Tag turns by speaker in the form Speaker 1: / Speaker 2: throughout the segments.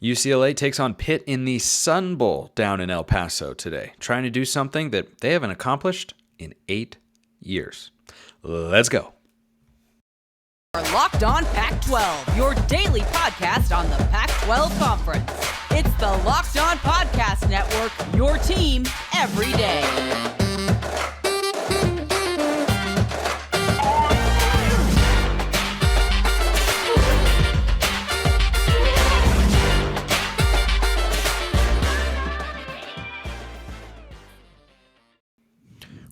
Speaker 1: UCLA takes on Pitt in the Sun Bowl down in El Paso today, trying to do something that they haven't accomplished in 8 years. Let's go.
Speaker 2: Locked On Pac-12, your daily podcast on the Pac-12 Conference. It's the Locked On Podcast Network, your team every day.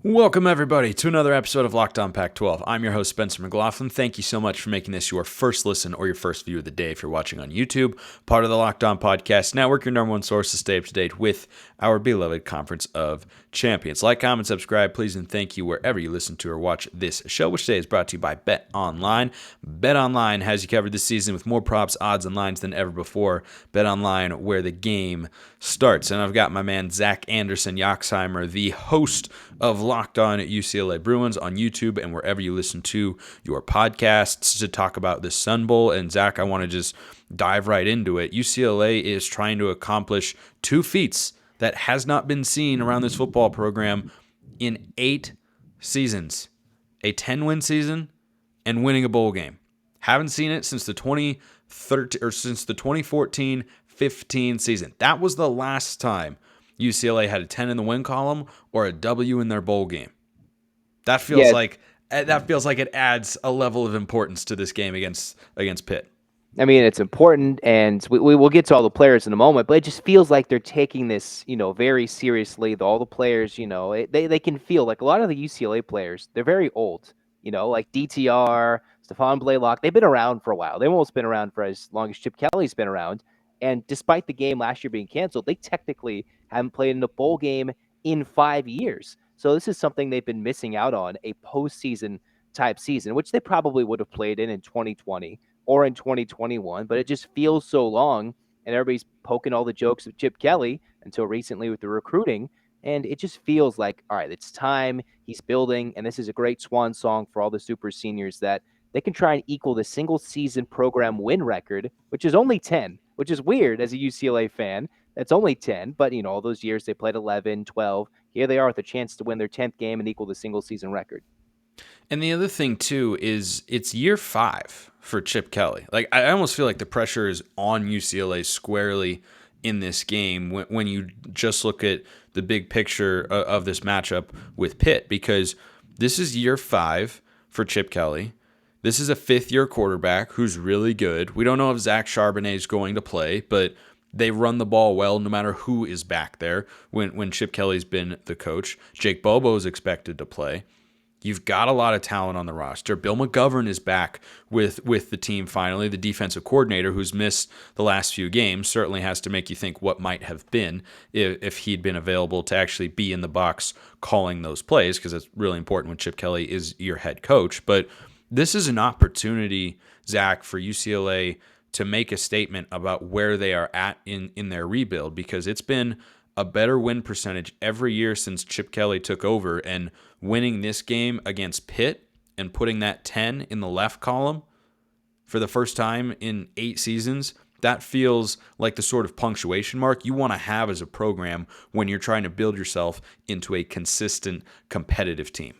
Speaker 1: Welcome, everybody, to another episode of Locked On Pac-12. I'm your host, Spencer McLaughlin. Thank you so much for making this your first listen or your first view of the day if you're watching on YouTube. Part of the Locked On Podcast Network, your number one source to stay up to date with our beloved Conference of Champions. Like, comment, subscribe, please, and thank you wherever you listen to or watch this show, which today is brought to you by BetOnline. BetOnline has you covered this season with more props, odds, and lines than ever before. BetOnline, where the game starts. And I've got my man, Zach Anderson-Yoxsimer, the host of Locked On UCLA Bruins on YouTube and wherever you listen to your podcasts to talk about the Sun Bowl. And Zach, I want to just dive right into it. UCLA is trying to accomplish two feats that has not been seen around this football program in 8 seasons. A 10-win season and winning a bowl game. Haven't seen it since the 2014-15 season. That was the last time UCLA had a 10 in the win column or a W in their bowl game. That feels like it adds a level of importance to this game against Pitt.
Speaker 3: I mean, it's important, and we will get to all the players in a moment, but it just feels like they're taking this, very seriously. All the players, they can feel like a lot of the UCLA players, they're very old, like DTR, Stephon Blaylock. They've been around for a while. They've almost been around for as long as Chip Kelly's been around. And despite the game last year being canceled, they technically haven't played in a bowl game in 5 years. So this is something they've been missing out on, a postseason type season, which they probably would have played in 2020 or in 2021, but it just feels so long, and everybody's poking all the jokes of Chip Kelly until recently with the recruiting, and it just feels like, all right, it's time, he's building, and this is a great swan song for all the super seniors that they can try and equal the single-season program win record, which is only 10, which is weird as a UCLA fan. That's only 10, but, all those years they played 11, 12. Here they are with a chance to win their 10th game and equal the single-season record.
Speaker 1: And the other thing, too, is it's year 5 for Chip Kelly. Like, I almost feel like the pressure is on UCLA squarely in this game when you just look at the big picture of this matchup with Pitt, because this is year 5 for Chip Kelly. This is a fifth-year quarterback who's really good. We don't know if Zach Charbonnet is going to play, but they run the ball well no matter who is back there when Chip Kelly's been the coach. Jake Bobo is expected to play. You've got a lot of talent on the roster. Bill McGovern is back with the team finally. The defensive coordinator who's missed the last few games certainly has to make you think what might have been if he'd been available to actually be in the box calling those plays, because it's really important when Chip Kelly is your head coach. But this is an opportunity, Zach, for UCLA to make a statement about where they are at in their rebuild, because it's been a better win percentage every year since Chip Kelly took over, and winning this game against Pitt and putting that 10 in the left column for the first time in 8 seasons, that feels like the sort of punctuation mark you want to have as a program when you're trying to build yourself into a consistent, competitive team.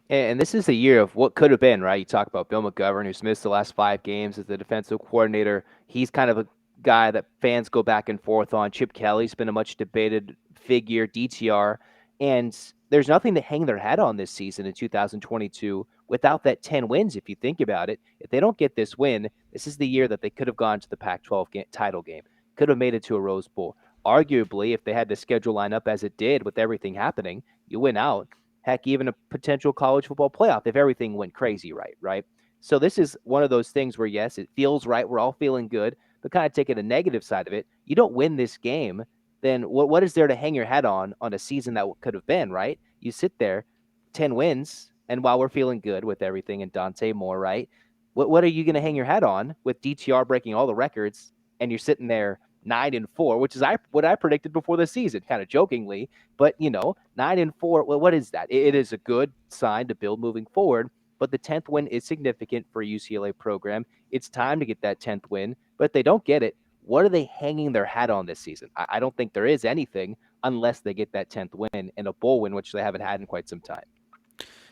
Speaker 3: And this is a year of what could have been, right? You talk about Bill McGovern, who's missed the last 5 games as the defensive coordinator. He's kind of a guy that fans go back and forth on. Chip Kelly's been a much debated figure, DTR, and there's nothing to hang their hat on this season in 2022 without that 10 wins, if you think about it. If they don't get this win, this is the year that they could have gone to the Pac-12 title game, could have made it to a Rose Bowl. Arguably, if they had the schedule line up as it did with everything happening, you win out. Heck, even a potential college football playoff if everything went crazy right? So this is one of those things where, yes, it feels right. We're all feeling good, but kind of taking the negative side of it. You don't win this game, then what is there to hang your hat on a season that could have been, right? You sit there, 10 wins, and while we're feeling good with everything and Dante Moore, right? What are you going to hang your hat on with DTR breaking all the records, and you're sitting there 9-4, which is what I predicted before the season, kind of jokingly, but 9-4. Well, what is that? It is a good sign to build moving forward, but the 10th win is significant for a UCLA program. It's time to get that 10th win, but if they don't get it, what are they hanging their hat on this season? I don't think there is anything unless they get that 10th win and a bowl win, which they haven't had in quite some time.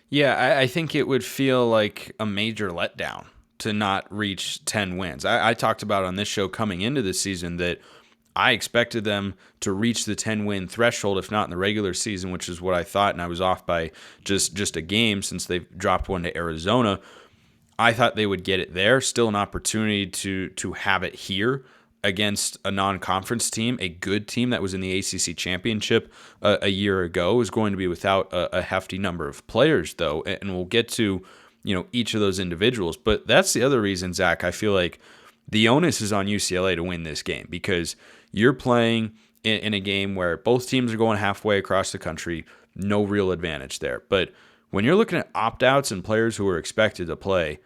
Speaker 1: Yeah, I think it would feel like a major letdown to not reach 10 wins. I talked about on this show coming into this season that I expected them to reach the 10-win threshold, if not in the regular season, which is what I thought, and I was off by just a game since they've dropped one to Arizona. I thought they would get it there. Still an opportunity to have it here against a non-conference team, a good team that was in the ACC championship a year ago, is going to be without a hefty number of players, though, and we'll get to each of those individuals. But that's the other reason, Zach, I feel like the onus is on UCLA to win this game, because you're playing in a game where both teams are going halfway across the country, no real advantage there. But when you're looking at opt-outs and players who are expected to play,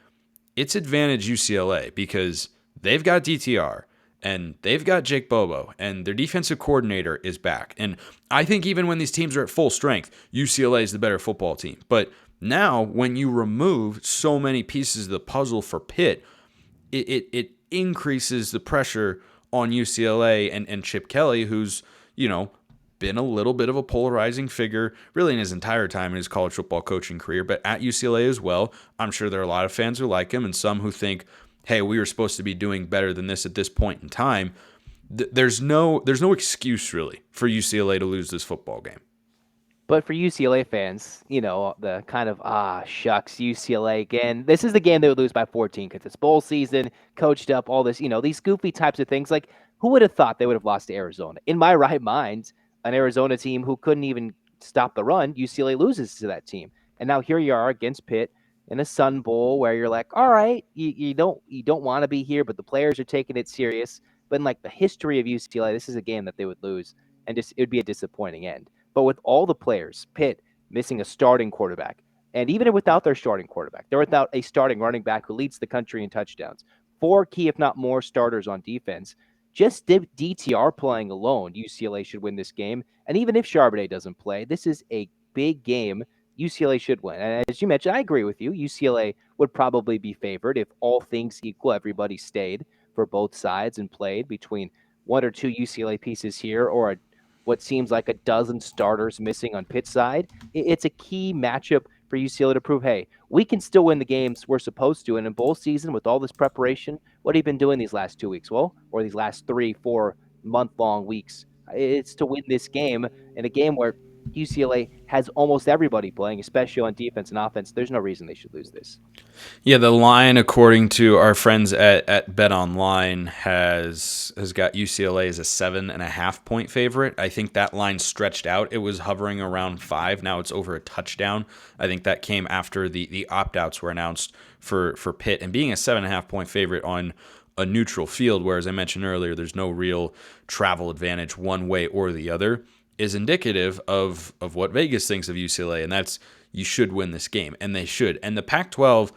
Speaker 1: it's advantage UCLA because they've got DTR and they've got Jake Bobo and their defensive coordinator is back. And I think even when these teams are at full strength, UCLA is the better football team. But now when you remove so many pieces of the puzzle for Pitt, it increases the pressure on UCLA and Chip Kelly, who's, been a little bit of a polarizing figure really in his entire time in his college football coaching career, but at UCLA as well. I'm sure there are a lot of fans who like him and some who think, hey, we were supposed to be doing better than this at this point in time. There's no excuse really for UCLA to lose this football game.
Speaker 3: But for UCLA fans, the kind of, shucks, UCLA again. This is the game they would lose by 14 because it's bowl season, coached up, all this, these goofy types of things. Like, who would have thought they would have lost to Arizona? In my right mind, an Arizona team who couldn't even stop the run, UCLA loses to that team. And now here you are against Pitt in a Sun Bowl where you're like, all right, you don't want to be here, but the players are taking it serious. But in like the history of UCLA, this is a game that they would lose, and it would be a disappointing end. But with all the players, Pitt missing a starting quarterback, and even without their starting quarterback, they're without a starting running back who leads the country in touchdowns. 4 key, if not more, starters on defense. Just DTR playing alone, UCLA should win this game. And even if Charbonnet doesn't play, this is a big game. UCLA should win. And as you mentioned, I agree with you. UCLA would probably be favored if all things equal, everybody stayed for both sides and played between 1 or 2 UCLA pieces here or what seems like a dozen starters missing on Pitt's side. It's a key matchup for UCLA to prove, hey, we can still win the games we're supposed to. And in bowl season, with all this preparation, what have you been doing these last 2 weeks? Well, or these last 3-4 month-long weeks? It's to win this game in a game where UCLA has almost everybody playing, especially on defense and offense. There's no reason they should lose this.
Speaker 1: Yeah, the line, according to our friends at BetOnline, has got UCLA as a 7.5-point favorite. I think that line stretched out. It was hovering around 5. Now it's over a touchdown. I think that came after the opt-outs were announced for Pitt. And being a 7.5-point favorite on a neutral field, where, as I mentioned earlier, there's no real travel advantage one way or the other, is indicative of what Vegas thinks of UCLA, and that's you should win this game, and they should. And the Pac-12,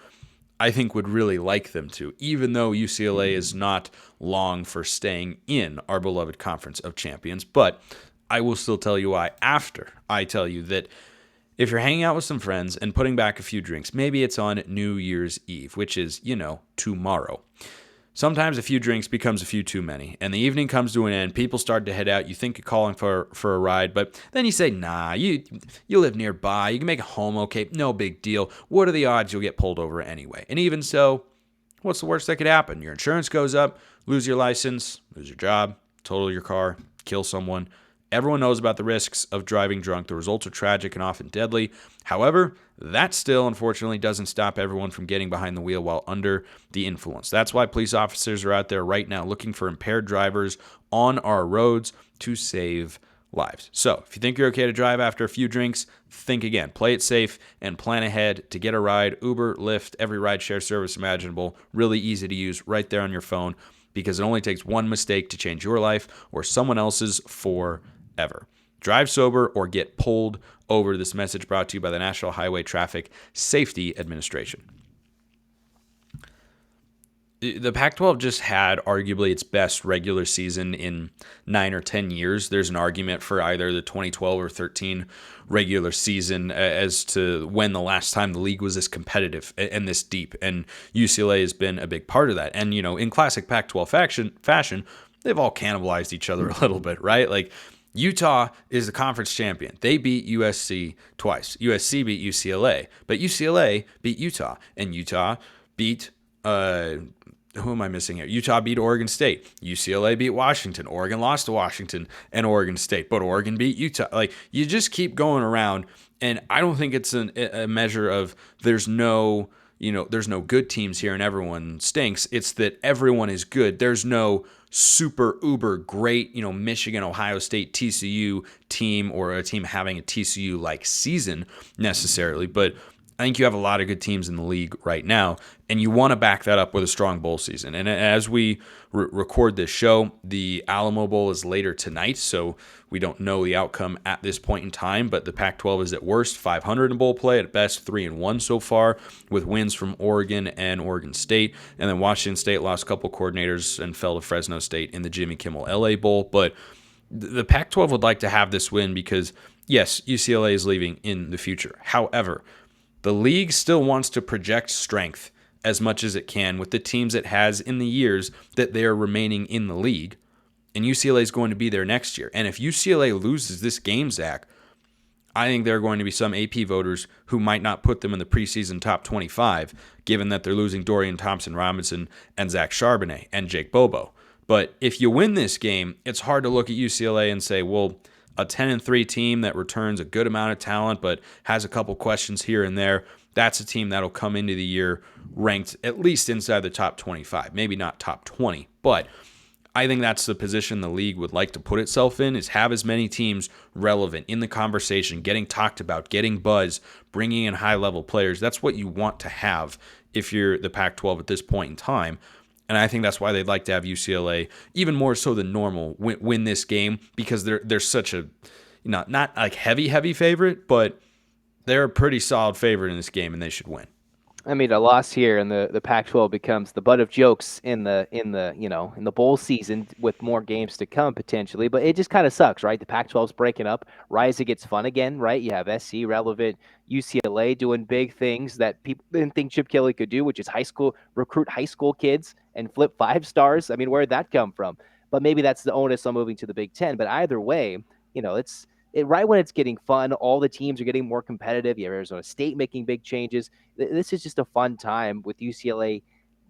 Speaker 1: I think, would really like them to, even though UCLA is not long for staying in our beloved Conference of Champions. But I will still tell you why after I tell you that if you're hanging out with some friends and putting back a few drinks, maybe it's on New Year's Eve, which is, tomorrow. Sometimes a few drinks becomes a few too many, and the evening comes to an end. People start to head out. You think you're calling for a ride, but then you say, nah, you live nearby. You can make it home okay. No big deal. What are the odds you'll get pulled over anyway? And even so, what's the worst that could happen? Your insurance goes up, lose your license, lose your job, total your car, kill someone. Everyone knows about the risks of driving drunk. The results are tragic and often deadly. However, that still, unfortunately, doesn't stop everyone from getting behind the wheel while under the influence. That's why police officers are out there right now looking for impaired drivers on our roads to save lives. So if you think you're okay to drive after a few drinks, think again. Play it safe and plan ahead to get a ride. Uber, Lyft, every rideshare service imaginable. Really easy to use right there on your phone, because it only takes one mistake to change your life or someone else's forever. Drive sober or get pulled over. This message brought to you by the National Highway Traffic Safety Administration. The Pac-12 just had arguably its best regular season in 9 or 10 years. There's an argument for either the 2012 or 13 regular season as to when the last time the league was this competitive and this deep, and UCLA has been a big part of that. And, in classic Pac-12 fashion, they've all cannibalized each other a little bit, right? Like Utah is the conference champion. They beat USC twice. USC beat UCLA, but UCLA beat Utah, and Utah beat who am I missing here? Utah beat Oregon State. UCLA beat Washington. Oregon lost to Washington and Oregon State, but Oregon beat Utah. Like, you just keep going around, and I don't think it's a measure of there's no good teams here and everyone stinks. It's that everyone is good. There's no super uber great, Michigan, Ohio State, TCU team, or a team having a TCU-like season necessarily, but I think you have a lot of good teams in the league right now, and you want to back that up with a strong bowl season. And as we record this show, the Alamo Bowl is later tonight, so we don't know the outcome at this point in time, but the Pac-12 is at worst 500 in bowl play, at best 3-1 so far, with wins from Oregon and Oregon State. And then Washington State lost a couple coordinators and fell to Fresno State in the Jimmy Kimmel LA Bowl. But the Pac-12 would like to have this win because, yes, UCLA is leaving in the future. However, the league still wants to project strength as much as it can with the teams it has in the years that they are remaining in the league. And UCLA is going to be there next year. And if UCLA loses this game, Zach, I think there are going to be some AP voters who might not put them in the preseason top 25, given that they're losing Dorian Thompson-Robinson and Zach Charbonnet and Jake Bobo. But if you win this game, it's hard to look at UCLA and say, well, a 10-3 team that returns a good amount of talent but has a couple questions here and there, that's a team that'll come into the year ranked at least inside the top 25, maybe not top 20. But I think that's the position the league would like to put itself in, is have as many teams relevant in the conversation, getting talked about, getting buzz, bringing in high-level players. That's what you want to have if you're the Pac-12 at this point in time. And I think that's why they'd like to have UCLA, even more so than normal, win this game, because they're such a, not like heavy favorite, but they're a pretty solid favorite in this game, and they should win.
Speaker 3: I mean, a loss here in the Pac-12 becomes the butt of jokes in the bowl season with more games to come potentially. But it just kind of sucks, right? The Pac-12's breaking up. Rising gets fun again, right? You have SC relevant, UCLA doing big things that people didn't think Chip Kelly could do, which is recruit high school kids and flip 5 stars. I mean, where'd that come from? But maybe that's the onus on moving to the Big Ten. But either way, right when it's getting fun, all the teams are getting more competitive. You have Arizona State making big changes. This is just a fun time with UCLA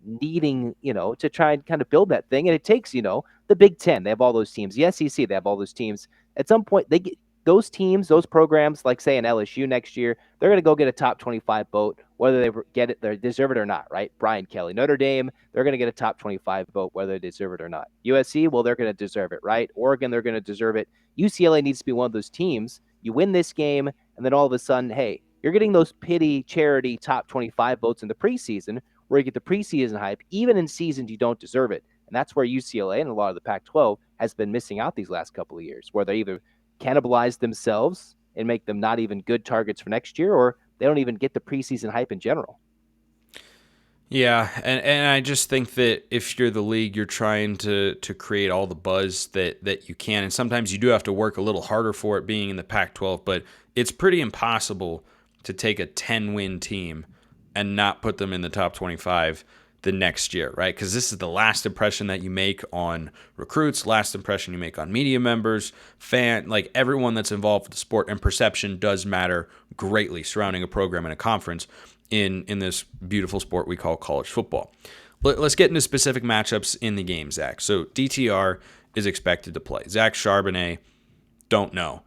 Speaker 3: needing, to try and kind of build that thing. And it takes, the Big Ten. They have all those teams. The SEC, they have all those teams. At some point, they get those teams, those programs, like say in LSU next year, they're going to go get a top 25 vote, whether they get it, they deserve it or not, right? Brian Kelly, Notre Dame, they're going to get a top 25 vote, whether they deserve it or not. USC, well, they're going to deserve it, right? Oregon, they're going to deserve it. UCLA needs to be one of those teams. You win this game, and then all of a sudden, hey, you're getting those pity charity top 25 votes in the preseason, where you get the preseason hype, even in seasons you don't deserve it. And that's where UCLA and a lot of the Pac-12 has been missing out these last couple of years, where they either cannibalize themselves and make them not even good targets for next year, or they don't even get the preseason hype in general.
Speaker 1: Yeah, and I just think that if you're the league, you're trying to create all the buzz that you can, and sometimes you do have to work a little harder for it being in the Pac-12, but it's pretty impossible to take a 10-win team and not put them in the top 25 the next year, right? Because this is the last impression that you make on recruits, last impression you make on media members, like everyone that's involved with the sport, and perception does matter greatly surrounding a program and a conference in this beautiful sport we call college football. Let's get into specific matchups in the game, Zach. So DTR is expected to play. Zach Charbonnet, don't know.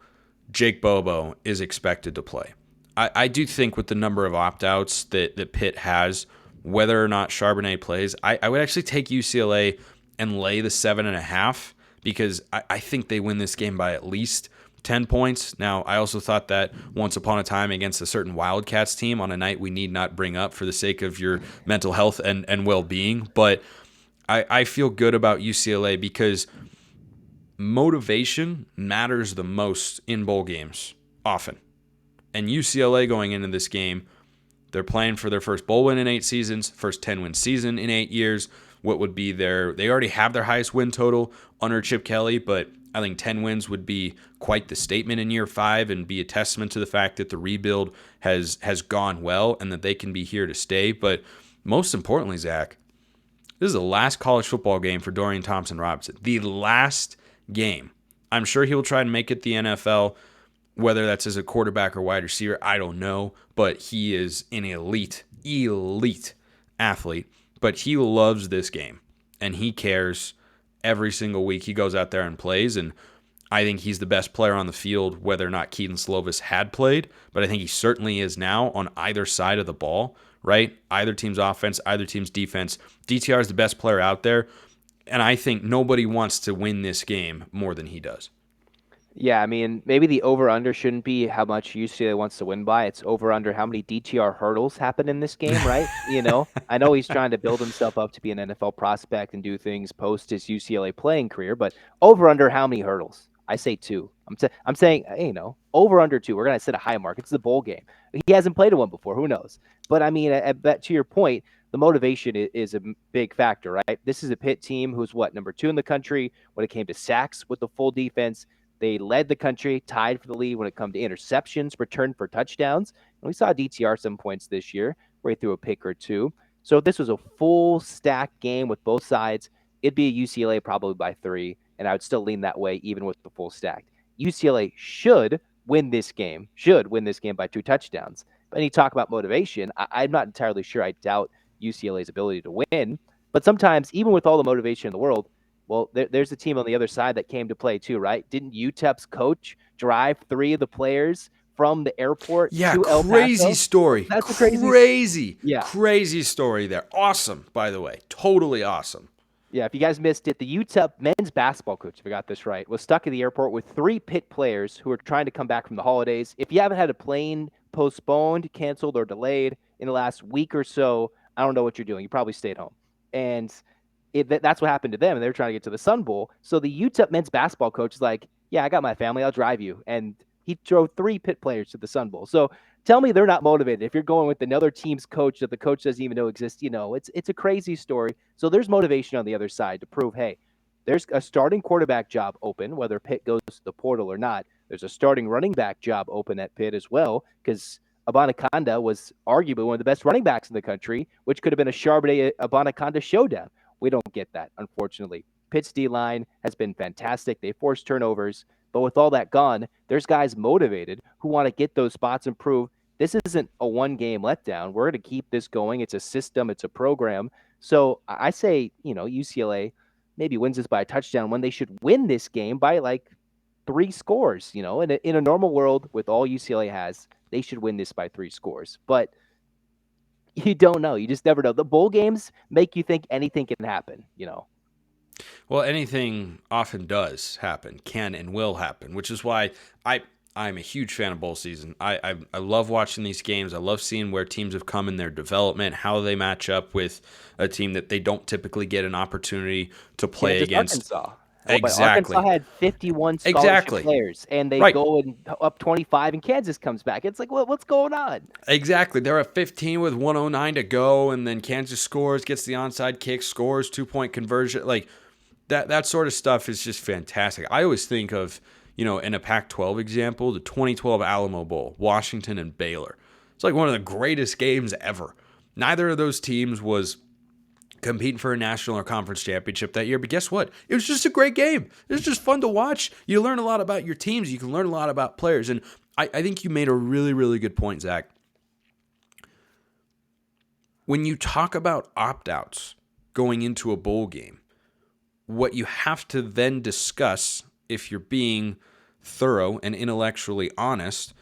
Speaker 1: Jake Bobo is expected to play. I do think with the number of opt-outs that Pitt has, whether or not Charbonnet plays, I would actually take UCLA and lay the 7.5 because I think they win this game by at least 10 points. Now, I also thought that once upon a time against a certain Wildcats team on a night we need not bring up for the sake of your mental health and well-being, but I feel good about UCLA because motivation matters the most in bowl games often. And UCLA going into this game, they're playing for their first bowl win in 8 seasons, first 10-win season in 8 years. What would be they already have their highest win total under Chip Kelly, but I think 10 wins would be quite the statement in year 5 and be a testament to the fact that the rebuild has gone well and that they can be here to stay. But most importantly, Zach, This is the last college football game for Dorian Thompson-Robinson. The last game. I'm sure he'll try and make it the NFL, whether that's as a quarterback or wide receiver, I don't know. But he is an elite athlete. But he loves this game, and he cares every single week. He goes out there and plays, and I think he's the best player on the field, whether or not Keaton Slovis had played, but I think he certainly is now on either side of the ball, right? Either team's offense, either team's defense. DTR is the best player out there, and I think nobody wants to win this game more than he does.
Speaker 3: Yeah, I mean, maybe the over-under shouldn't be how much UCLA wants to win by. It's over-under how many DTR hurdles happen in this game, right? I know he's trying to build himself up to be an NFL prospect and do things post his UCLA playing career, but over-under how many hurdles? I say 2. I'm saying, over-under 2. We're going to set a high mark. It's the bowl game. He hasn't played one before. Who knows? But, I mean, I bet to your point, the motivation is a big factor, right? This is a Pitt team who's, number 2 in the country when it came to sacks with the full defense. They led the country, tied for the lead when it comes to interceptions, returned for touchdowns. And we saw DTR some points this year where he threw a pick or 2. So if this was a full stack game with both sides, it'd be a UCLA probably by 3, and I would still lean that way even with the full stack. UCLA should win this game by 2 touchdowns. But when you talk about motivation, I'm not entirely sure. I doubt UCLA's ability to win. But sometimes, even with all the motivation in the world, well, there's a team on the other side that came to play too, right? Didn't UTEP's coach drive 3 of the players from the airport to El Paso?
Speaker 1: Crazy story.
Speaker 3: That's
Speaker 1: crazy.
Speaker 3: Yeah.
Speaker 1: Crazy story there. Awesome, by the way. Totally awesome.
Speaker 3: Yeah, if you guys missed it, the UTEP men's basketball coach, if I got this right, was stuck at the airport with 3 Pitt players who were trying to come back from the holidays. If you haven't had a plane postponed, canceled, or delayed in the last week or so, I don't know what you're doing. You probably stayed home. And that's what happened to them, and they were trying to get to the Sun Bowl. So the UTEP men's basketball coach is like, yeah, I got my family. I'll drive you. And he drove 3 Pitt players to the Sun Bowl. So tell me they're not motivated. If you're going with another team's coach that the coach doesn't even know exists, it's a crazy story. So there's motivation on the other side to prove, hey, there's a starting quarterback job open, whether Pitt goes to the portal or not. There's a starting running back job open at Pitt as well, because Abanaconda was arguably one of the best running backs in the country, which could have been a Charbonnet-Abanaconda showdown. We don't get that, unfortunately. Pitt's D-line has been fantastic. They forced turnovers. But with all that gone, there's guys motivated who want to get those spots and prove this isn't a one-game letdown. We're going to keep this going. It's a system. It's a program. So I say, UCLA maybe wins this by a touchdown when they should win this game by 3 scores. In a normal world with all UCLA has, they should win this by 3 scores. But you don't know. You just never know. The bowl games make you think anything can happen,
Speaker 1: Well, anything often does happen, can and will happen, which is why I'm a huge fan of bowl season. I love watching these games. I love seeing where teams have come in their development, how they match up with a team that they don't typically get an opportunity to play against.
Speaker 3: Arkansas.
Speaker 1: Exactly.
Speaker 3: Arkansas had 51 scholarship players, and they go up 25, and Kansas comes back. It's like, what's going on?
Speaker 1: Exactly. They're at 15 with 1:09 to go, and then Kansas scores, gets the onside kick, scores, 2-point conversion. That sort of stuff is just fantastic. I always think of, in a Pac-12 example, the 2012 Alamo Bowl, Washington and Baylor. It's one of the greatest games ever. Neither of those teams was competing for a national or conference championship that year, but guess what? It was just a great game. It was just fun to watch. You learn a lot about your teams. You can learn a lot about players, and I think you made a really, really good point, Zach. When you talk about opt-outs going into a bowl game, what you have to then discuss, if you're being thorough and intellectually honest,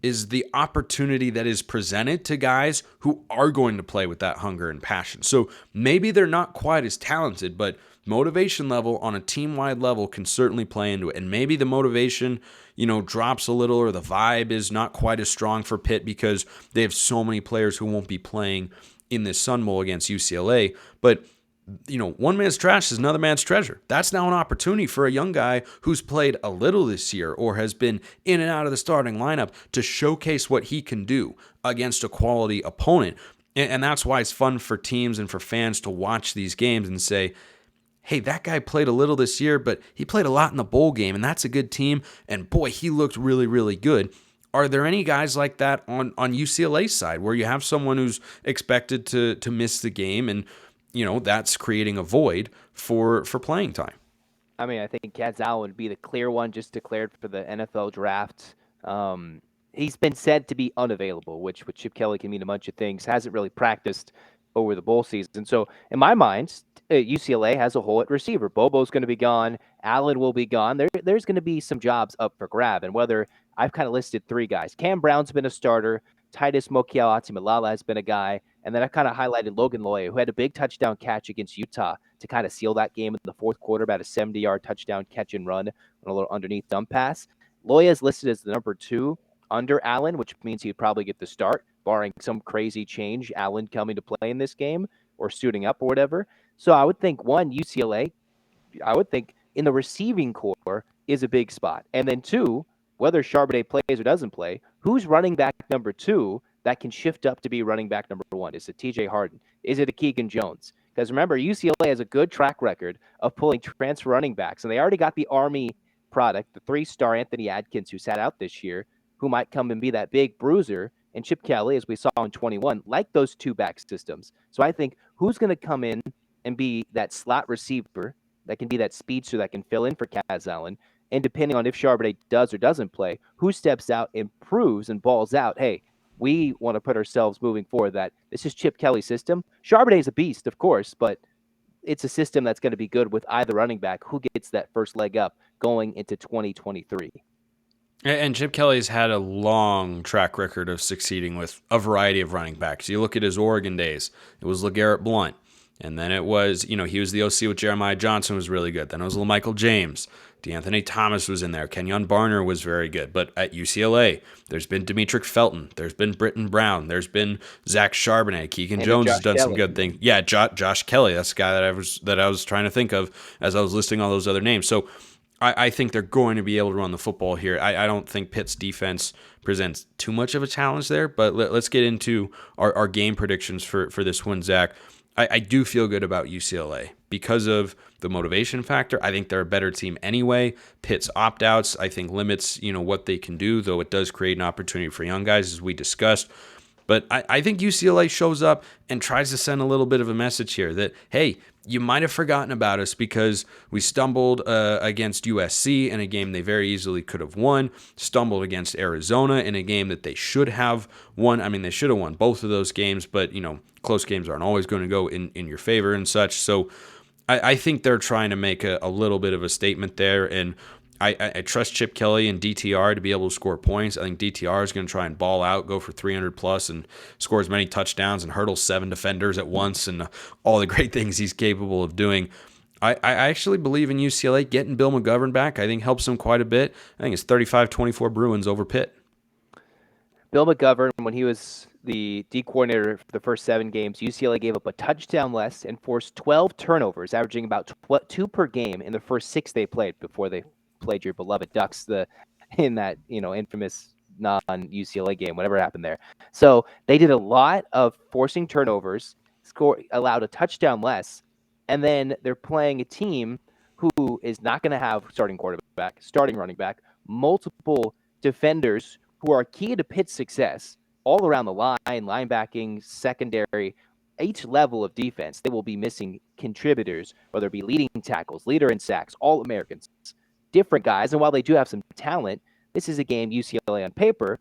Speaker 1: is the opportunity that is presented to guys who are going to play with that hunger and passion. So maybe they're not quite as talented, but motivation level on a team-wide level can certainly play into it. And maybe the motivation, drops a little, or the vibe is not quite as strong for Pitt because they have so many players who won't be playing in this Sun Bowl against UCLA. But one man's trash is another man's treasure. That's now an opportunity for a young guy who's played a little this year or has been in and out of the starting lineup to showcase what he can do against a quality opponent. And that's why it's fun for teams and for fans to watch these games and say, hey, that guy played a little this year, but he played a lot in the bowl game, and that's a good team. And boy, he looked really, really good. Are there any guys like that on UCLA's side where you have someone who's expected to miss the game, and that's creating a void for playing time.
Speaker 3: I mean, I think Kaz Allen would be the clear one, just declared for the NFL draft. He's been said to be unavailable, which with Chip Kelly can mean a bunch of things. Hasn't really practiced over the bowl season. So in my mind, UCLA has a hole at receiver. Bobo's going to be gone. Allen will be gone. There's going to be some jobs up for grab. And whether I've kind of listed three guys. Cam Brown's been a starter. Titus Mokiao-Atimalala has been a guy. And then I kind of highlighted Logan Loya, who had a big touchdown catch against Utah to kind of seal that game in the fourth quarter, about a 70-yard touchdown catch and run on a little underneath dump pass. Loya is listed as the number 2 under Allen, which means he'd probably get the start, barring some crazy change, Allen coming to play in this game or suiting up or whatever. So I would think, one, UCLA, I would think in the receiving core is a big spot. And then 2, whether Charbonnet plays or doesn't play, who's running back number 2 that can shift up to be running back number 1? Is it TJ Harden? Is it a Keegan Jones? Because remember, UCLA has a good track record of pulling transfer running backs, and they already got the Army product, the 3-star Anthony Adkins, who sat out this year, who might come and be that big bruiser, and Chip Kelly, as we saw in 21, like those 2-back systems. So I think who's going to come in and be that slot receiver that can be that speedster that can fill in for Kaz Allen, and depending on if Charbonnet does or doesn't play, who steps out and proves and balls out, hey, we want to put ourselves moving forward that this is Chip Kelly's system. Charbonnet is a beast, of course, but it's a system that's going to be good with either running back who gets that first leg up going into 2023.
Speaker 1: And Chip Kelly's had a long track record of succeeding with a variety of running backs. You look at his Oregon days, it was LeGarrette Blount. And then it was, he was the OC with Jeremiah Johnson, was really good. Then it was LaMichael James. DeAnthony Thomas was in there. Kenyon Barner was very good. But at UCLA, there's been Demetric Felton. There's been Britton Brown. There's been Zach Charbonnet. Keegan Jones has done some good things. Yeah, Josh Kelly. That's the guy that I was trying to think of as I was listing all those other names. So I think they're going to be able to run the football here. I don't think Pitt's defense presents too much of a challenge there. But let's get into our game predictions for this one, Zach. I do feel good about UCLA because of the motivation factor. I think they're a better team anyway. Pitt's opt-outs, I think, limits what they can do, though it does create an opportunity for young guys, as we discussed. But I think UCLA shows up and tries to send a little bit of a message here that, hey, you might have forgotten about us because we stumbled against USC in a game they very easily could have won, stumbled against Arizona in a game that they should have won. I mean, they should have won both of those games, but, close games aren't always going to go in your favor and such. So I think they're trying to make a little bit of a statement there, and I trust Chip Kelly and DTR to be able to score points. I think DTR is going to try and ball out, go for 300+ and score as many touchdowns and hurdle 7 defenders at once and all the great things he's capable of doing. I actually believe in UCLA getting Bill McGovern back. I think helps them quite a bit. I think it's 35-24 Bruins over Pitt.
Speaker 3: Bill McGovern, when he was the D coordinator for the first 7 games, UCLA gave up a touchdown less and forced 12 turnovers, averaging about 2 per game in the first 6 they played before they played your beloved Ducks in that infamous non-UCLA game, whatever happened there. So they did a lot of forcing turnovers, allowed a touchdown less, and then they're playing a team who is not going to have starting running back, multiple defenders who are key to Pitt's success all around the line, linebacking, secondary, each level of defense. They will be missing contributors, whether it be leading tackles, leader in sacks, All-Americans, different guys. And while they do have some talent, this is a game UCLA on paper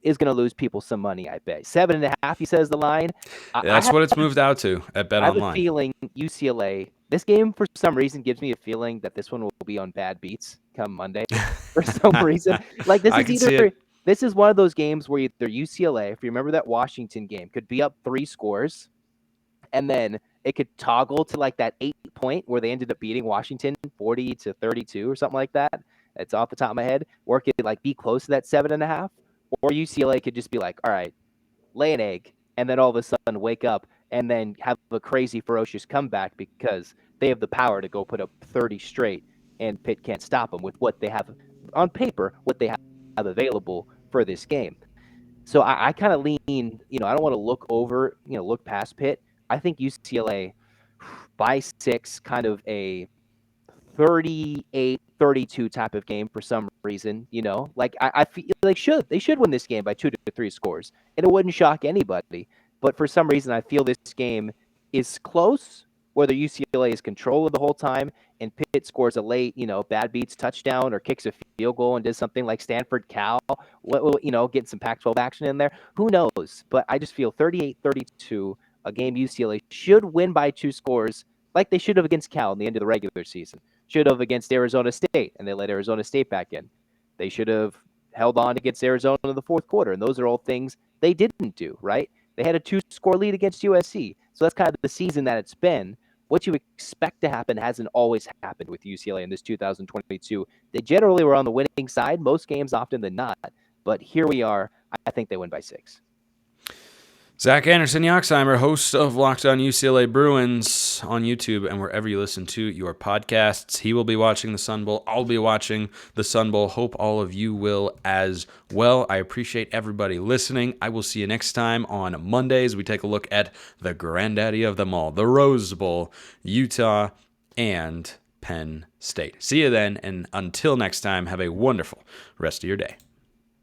Speaker 3: is going to lose people some money, I bet. 7.5, he says the line.
Speaker 1: That's what it's moved out to at BetOnline.
Speaker 3: I have a feeling UCLA, this game for some reason gives me a feeling that this one will be on bad beats come Monday for some reason. Like this is one of those games where either UCLA, if you remember that Washington game, could be up 3 scores, and then it could toggle to like that 8-point where they ended up beating Washington 40-32 or something like that. It's off the top of my head. Or it could like be close to that 7.5. Or UCLA could just be like, all right, lay an egg, and then all of a sudden wake up and then have a crazy, ferocious comeback because they have the power to go put up 30 straight, and Pitt can't stop them with what they have on paper, what they have available for this game. So I kind of lean, I don't want to look past Pitt. I think UCLA by 6, kind of a 38-32 type of game for some reason, like I feel they should win this game by 2 to 3 scores, and it wouldn't shock anybody. But for some reason, I feel this game is close, whether UCLA is controller the whole time and Pitt scores a late, bad beats touchdown or kicks a field goal and does something like Stanford Cal, getting some Pac-12 action in there. Who knows? But I just feel 38-32, a game UCLA should win by 2 scores like they should have against Cal in the end of the regular season. Should have against Arizona State, and they let Arizona State back in. They should have held on against Arizona in the fourth quarter, and those are all things they didn't do, right? They had a 2-score lead against USC. So that's kind of the season that it's been. What you expect to happen hasn't always happened with UCLA in this 2022. They generally were on the winning side, most games often than not. But here we are. I think they win by 6.
Speaker 1: Zach Anderson-Yoxsimer, host of Locked On UCLA Bruins on YouTube and wherever you listen to your podcasts. He will be watching the Sun Bowl. I'll be watching the Sun Bowl. Hope all of you will as well. I appreciate everybody listening. I will see you next time on Mondays. We take a look at the granddaddy of them all, the Rose Bowl, Utah and Penn State. See you then, and until next time, have a wonderful rest of your day.